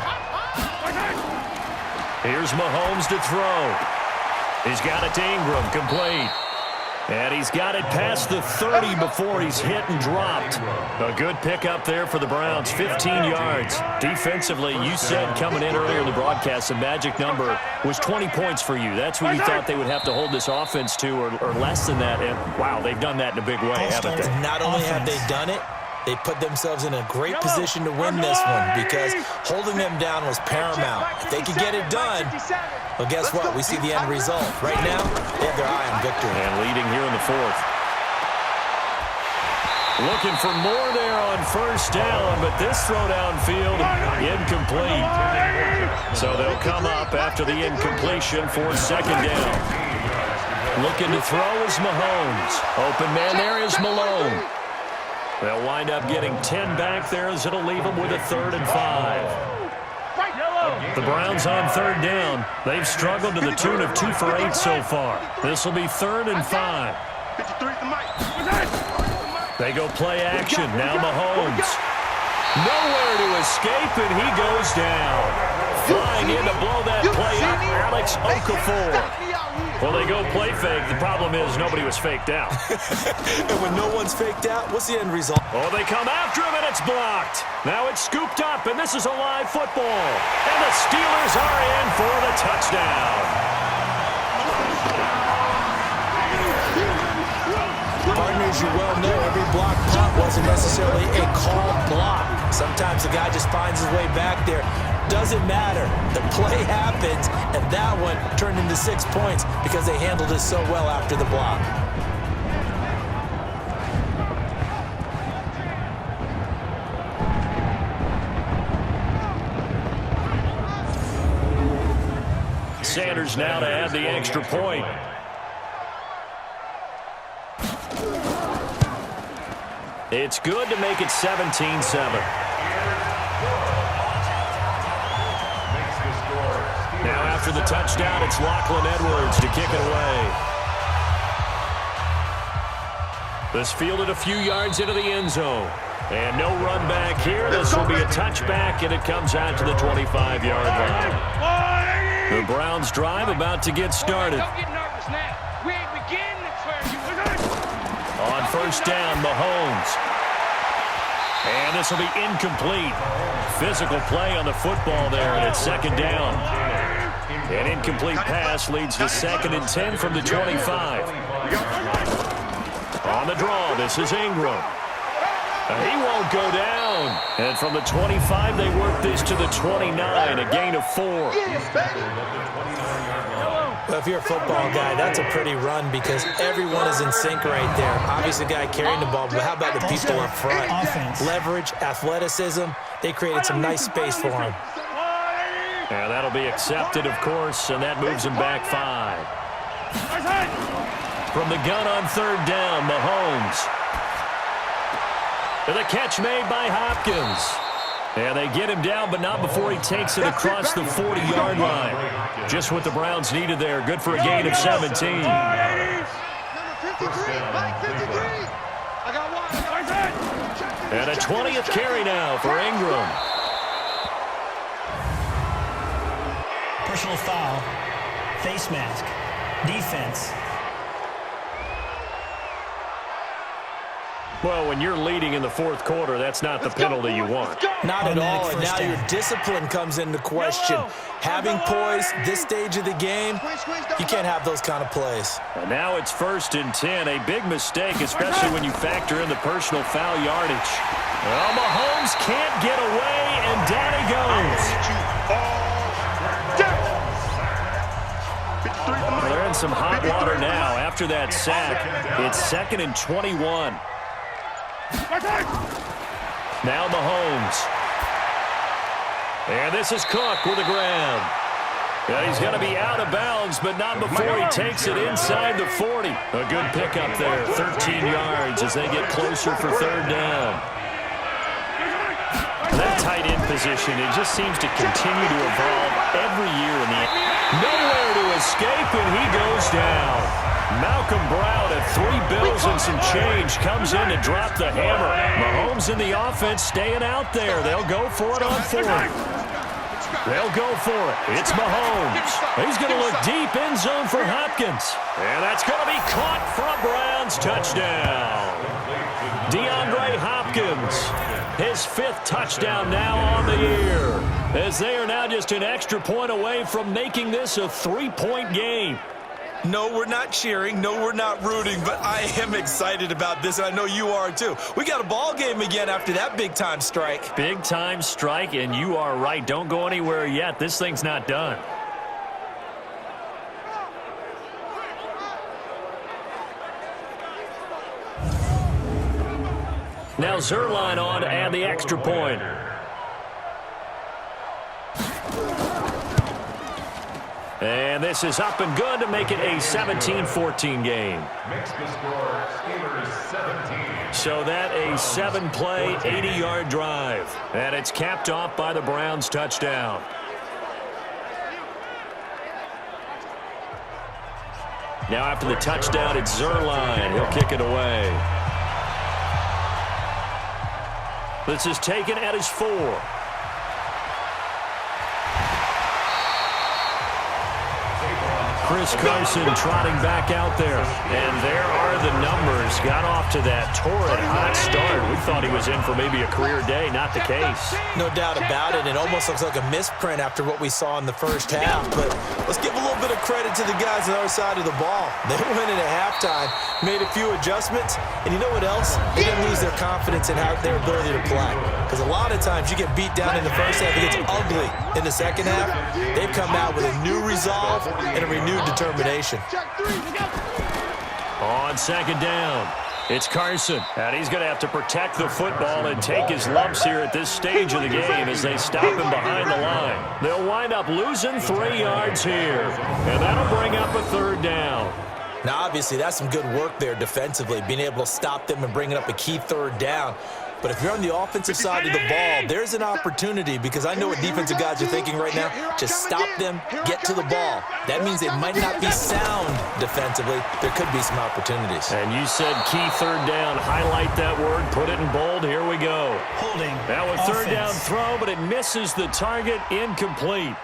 Here's Mahomes to throw. He's got it to Ingram, complete. And he's got it past the 30 before he's hit and dropped. A good pickup there for the Browns, 15 yards. Defensively, you said coming in earlier in the broadcast, the magic number was 20 points for you. That's what you thought they would have to hold this offense to, or less than that. And, wow, they've done that in a big way, haven't they?
Not only have they done it, they put themselves in a great position to win this one because holding them down was paramount. If they could get it done, well, guess what? We see the end result. Right now, they have their eye on victory.
And leading here in the 4th. Looking for more there on 1st down, but this throw downfield, incomplete. So they'll come up after the incompletion for 2nd down. Looking to throw is Mahomes. Open man there is Malone. They'll wind up getting 10 back there as it'll leave them with a 3rd and 5. The Browns on 3rd down. They've struggled to the tune of 2 for 8 so far. This will be 3rd and 5. They go play action. Now Mahomes. Nowhere to escape, and he goes down. Flying in to blow that play up, Alex Okafor. Well, they go play fake. The problem is nobody was faked out.
And when no one's faked out, what's the end result?
Oh, they come after him, and it's blocked. Now it's scooped up, and this is a live football. And the Steelers are in for the touchdown.
Partners, you well know every block punt wasn't necessarily a called block. Sometimes the guy just finds his way back there. Doesn't matter. The play happens, and that one turned into 6 points because they handled it so well after the block.
Sanders now to add the extra point. It's good to make it 17-7. Now after the touchdown, it's Lachlan Edwards to kick it away. This fielded a few yards into the end zone. And no run back here. This will be a touchback, and it comes out to the 25-yard line. The Browns drive about to get started.
Don't get nervous now. We ain't beginning to clear you.
On 1st down, Mahomes. And this will be incomplete. Physical play on the football there, and it's 2nd down. An incomplete pass leads to 2nd and 10 from the 25. On the draw, this is Ingram. He won't go down. And from the 25, they work this to the 29, a gain of 4.
Well, if you're a football guy, that's a pretty run because everyone is in sync right there. Obviously, the guy carrying the ball, but how about the people up front? Leverage, athleticism. They created some nice space for him.
And that'll be accepted, of course, and that moves him back 5. From the gun on 3rd down, Mahomes. The catch made by Hopkins. And they get him down, but not before he takes it across the 40-yard line. Just what the Browns needed there. Good for a gain of 17.
Number 53, Mike 53. I got one.
And a 20th carry now for Ingram.
Personal foul. Face mask. Defense.
Well, when you're leading in the fourth quarter, that's not the penalty you want.
Not at all, and now
down.
your discipline comes into question. Having poise this stage of the game, you can't have those kind of plays.
And now it's 1st and 10, a big mistake, especially when you factor in the personal foul yardage. Well, Mahomes can't get away, and down he goes. They're in some hot water now. After that sack, it's 2nd and 21. Now Mahomes. And this is Cook with the grab. Yeah, he's going to be out of bounds, but not before he takes it inside the 40. A good pickup there, 13 yards as they get closer for 3rd down. That tight end position, it just seems to continue to evolve every year in the end. Nowhere to escape, and he goes down. Malcolm Brown at 3 bills and some change comes in to drop the hammer. Mahomes in the offense staying out there. They'll go for it on 4th. They'll go for it. It's Mahomes. He's going to look deep end zone for Hopkins. And that's going to be caught for a Browns touchdown. DeAndre Hopkins, his 5th touchdown now on the year, as they are now just an extra point away from making this a 3-point game.
No, we're not cheering. No, we're not rooting, but I am excited about this, and I know you are too. We got a ball game again after that big-time strike.
Big-time strike, and you are right. Don't go anywhere yet. This thing's not done. Now Zerline on to add the extra point. And this is up and good to make it a 17-14 game.
Makes the score Steelers 17.
So that a 7-play, 80-yard drive. And it's capped off by the Browns touchdown. Now after the touchdown, it's Zerline. He'll kick it away. This is taken at his 4. Chris Carson trotting back out there. And there are the numbers. Got off to that torrid hot start. We thought he was in for maybe a career day. Not the case.
No doubt about it. It almost looks like a misprint after what we saw in the first half. But let's give a little bit of credit to the guys on the other side of the ball. They went in at halftime, made a few adjustments, and you know what else? They didn't lose their confidence in their ability to play. Because a lot of times you get beat down in the first half, it gets ugly in the second half. They've come out with a new resolve and a renewed determination.
On 2nd down, it's Carson. And he's going to have to protect the football and take his lumps here at this stage of the game as they stop him behind the line. They'll wind up losing 3 yards here. And that'll bring up a 3rd down.
Now, obviously, that's some good work there defensively, being able to stop them and bringing up a key 3rd down. But if you're on the offensive side of the ball, there's an opportunity, because I know what defensive guys are thinking right now. Just stop them, get to the ball. That means they might not be sound defensively. There could be some opportunities.
And you said key 3rd down. Highlight that word. Put it in bold. Here we go.
Holding.
Now a 3rd down
Offense.
throw, but it misses the target. Incomplete.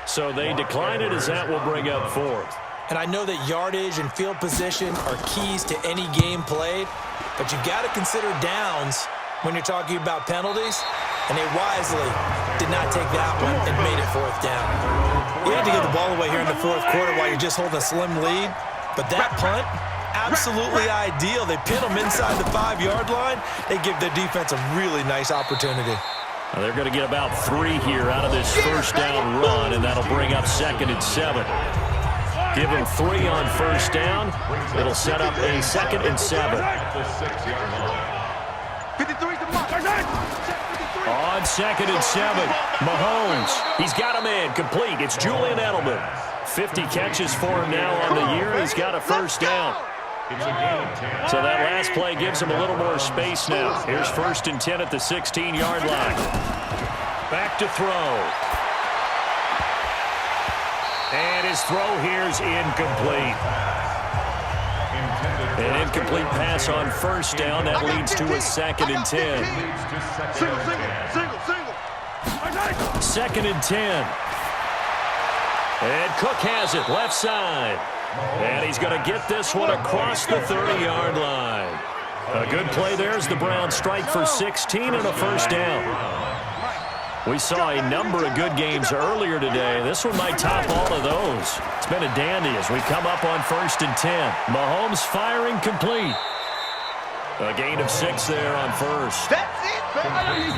So they decline it, as that will bring up 4th.
And I know that yardage and field position are keys to any game played, but you got to consider downs when you're talking about penalties, and they wisely did not take that one and made it 4th down. You had to get the ball away here in the 4th quarter while you're just holding a slim lead, but that punt, absolutely ideal. They pin them inside the 5-yard line. They give their defense a really nice opportunity.
Now they're going to get about 3 here out of this 1st down run, and that'll bring up 2nd and 7. Give him 3 on 1st down. It'll set up a 2nd and 7. On 2nd and 7, Mahomes. He's got him in, complete. It's Julian Edelman. 50 catches for him now on the year. He's got a 1st down.
It's a gain of 10.
So that last play gives him a little more space now. Here's 1st and 10 at the 16-yard line. Back to throw. And his throw here is incomplete. An incomplete pass on 1st down. That leads to a 2nd and 10.
Single.
2nd and 10. And Cook has it, left side. And he's going to get this one across the 30-yard line. A good play there as the Browns strike for 16 and a 1st down. We saw a number of good games earlier today. This one might top all of those. It's been a dandy as we come up on 1st and 10. Mahomes firing complete. A gain of 6 there on 1st.
That's it, baby.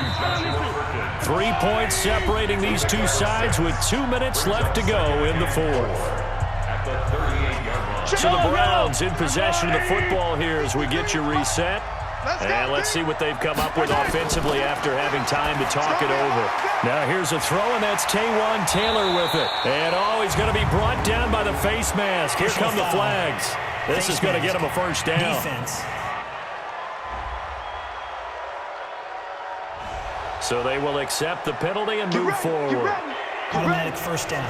3 points separating these two sides with 2 minutes left to go in the 4th. So the Browns in possession of the football here as we get you reset. And let's see what they've come up with offensively after having time to talk it over. Now here's a throw, and that's Taywan Taylor with it. And he's going to be brought down by the face mask. Here come the flags. This is going to get him a 1st down.
Defense.
So they will accept the penalty and move forward.
Automatic 1st down.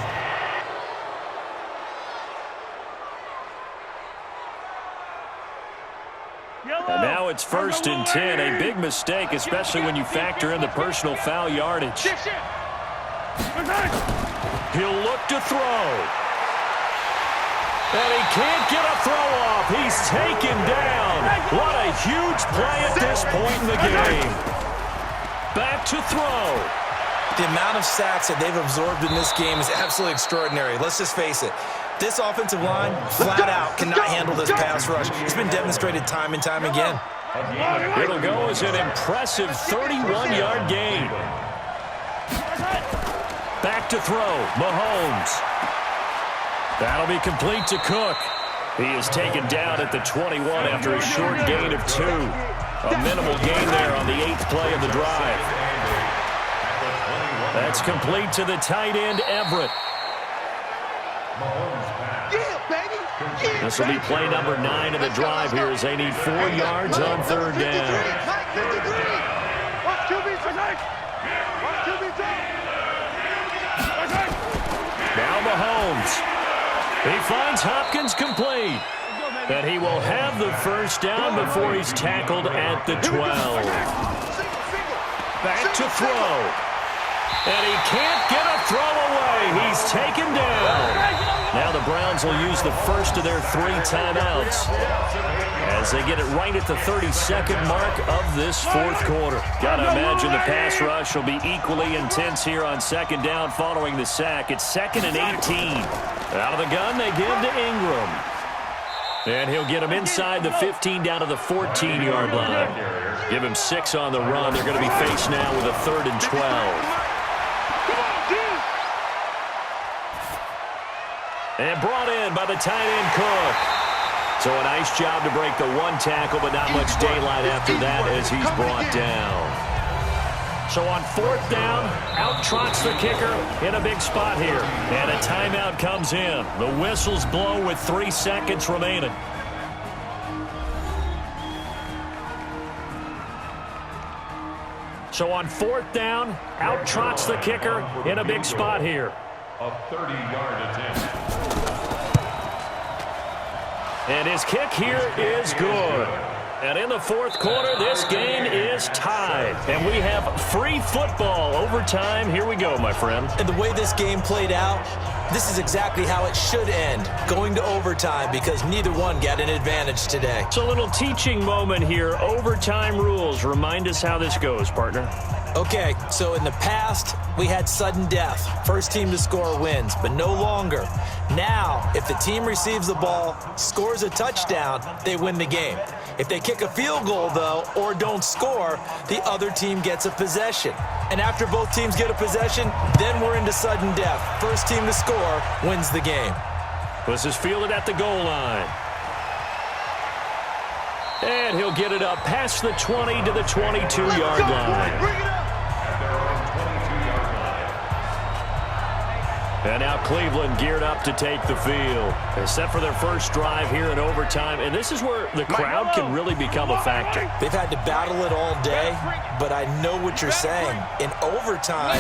And now it's 1st and 10. A big mistake, especially when you factor in the personal foul yardage. He'll look to throw. And he can't get a throw off. He's taken down. What a huge play at this point in the game. Back to throw.
The amount of sacks that they've absorbed in this game is absolutely extraordinary. Let's just face it. This offensive line, flat out, cannot handle this pass rush. It's been demonstrated time and time again.
It'll go as an impressive 31-yard gain. Back to throw, Mahomes. That'll be complete to Cook. He is taken down at the 21 after a short gain of 2. A minimal gain there on the 8th play of the drive. That's complete to the tight end, Everett. This will be play number 9 of the drive here as they need 4 yards on 3rd down. Now Mahomes. He finds Hopkins complete. And he will have the 1st down before he's tackled at the 12. Back to throw. And he can't get a throw away. He's taken down. Now the Browns will use the first of their 3 timeouts as they get it right at the 32nd mark of this 4th quarter. Got to imagine the pass rush will be equally intense here on 2nd down following the sack. It's 2nd and 18. Out of the gun, they give to Ingram. And he'll get him inside the 15 down to the 14-yard line. Give him 6 on the run. They're going to be faced now with a 3rd and 12. And brought in by the tight end, Cook. So a nice job to break the 1 tackle, but not much daylight after that as he's brought down. So on 4th down, out trots the kicker in a big spot here. And a timeout comes in. The whistles blow with 3 seconds remaining. So on 4th down, out trots the kicker in a big spot here.
A 30-yard attempt.
And his kick here is good. And in the 4th quarter, this game is tied. And we have free football overtime. Here we go, my friend.
And the way this game played out, this is exactly how it should end, going to overtime, because neither one got an advantage today.
So a little teaching moment here. Overtime rules. Remind us how this goes, partner.
Okay, so in the past, we had sudden death. First team to score wins, but no longer. Now, if the team receives the ball, scores a touchdown, they win the game. If they kick a field goal, though, or don't score, the other team gets a possession. And after both teams get a possession, then we're into sudden death. First team to score wins the game.
This is fielded at the goal line. And he'll get it up past the 20 to the 22-yard line. And now Cleveland geared up to take the field. They're set for their first drive here in overtime, and this is where the crowd can really become a factor.
They've had to battle it all day, but I know what you're saying. In overtime,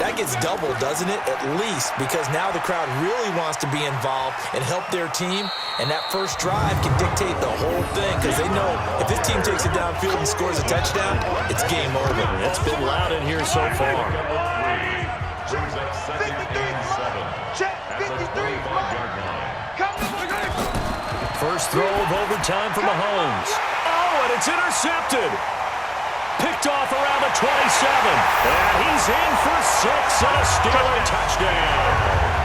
that gets doubled, doesn't it? At least, because now the crowd really wants to be involved and help their team, and that first drive can dictate the whole thing because they know if this team takes it downfield and scores a touchdown, it's game over.
It's been loud in here so far.
Brings up second and 7.
Check,
At the 25-yard line.
First throw of overtime for Mahomes. Oh, and it's intercepted. Picked off around the 27. And he's in for 6 and a Steeler touchdown.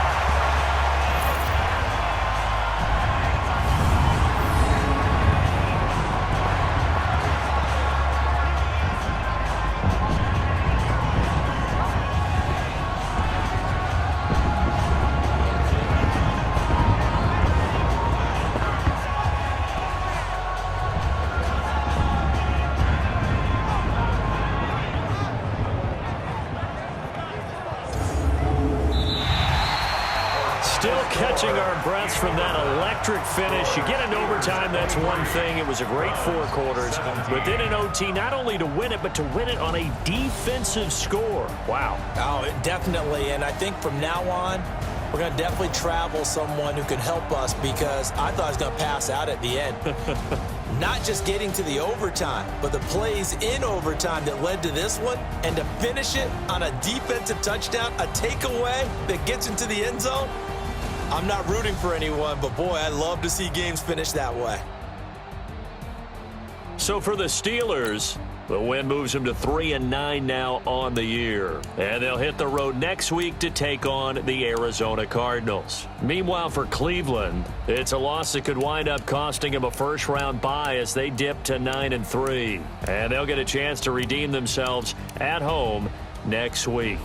Still catching our breaths from that electric finish. You get into overtime, that's one thing. It was a great 4 quarters. But then in OT, not only to win it, but to win it on a defensive score. Wow.
Oh, definitely. And I think from now on, we're going to definitely travel someone who can help us because I thought I was going to pass out at the end. Not just getting to the overtime, but the plays in overtime that led to this one, and to finish it on a defensive touchdown, a takeaway that gets into the end zone. I'm not rooting for anyone, but boy, I love to see games finish that way.
So for the Steelers, the win moves them to 3-9 now on the year. And they'll hit the road next week to take on the Arizona Cardinals. Meanwhile, for Cleveland, it's a loss that could wind up costing them a first-round bye as they dip to 9-3. And they'll get a chance to redeem themselves at home next week.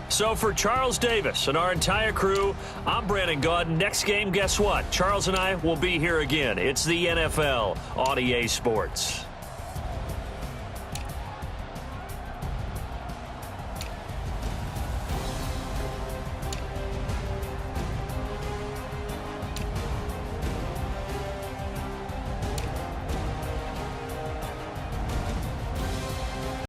So for Charles Davis and our entire crew, I'm Brandon Gaudin. Next game, guess what? Charles and I will be here again. It's the NFL on EA Sports.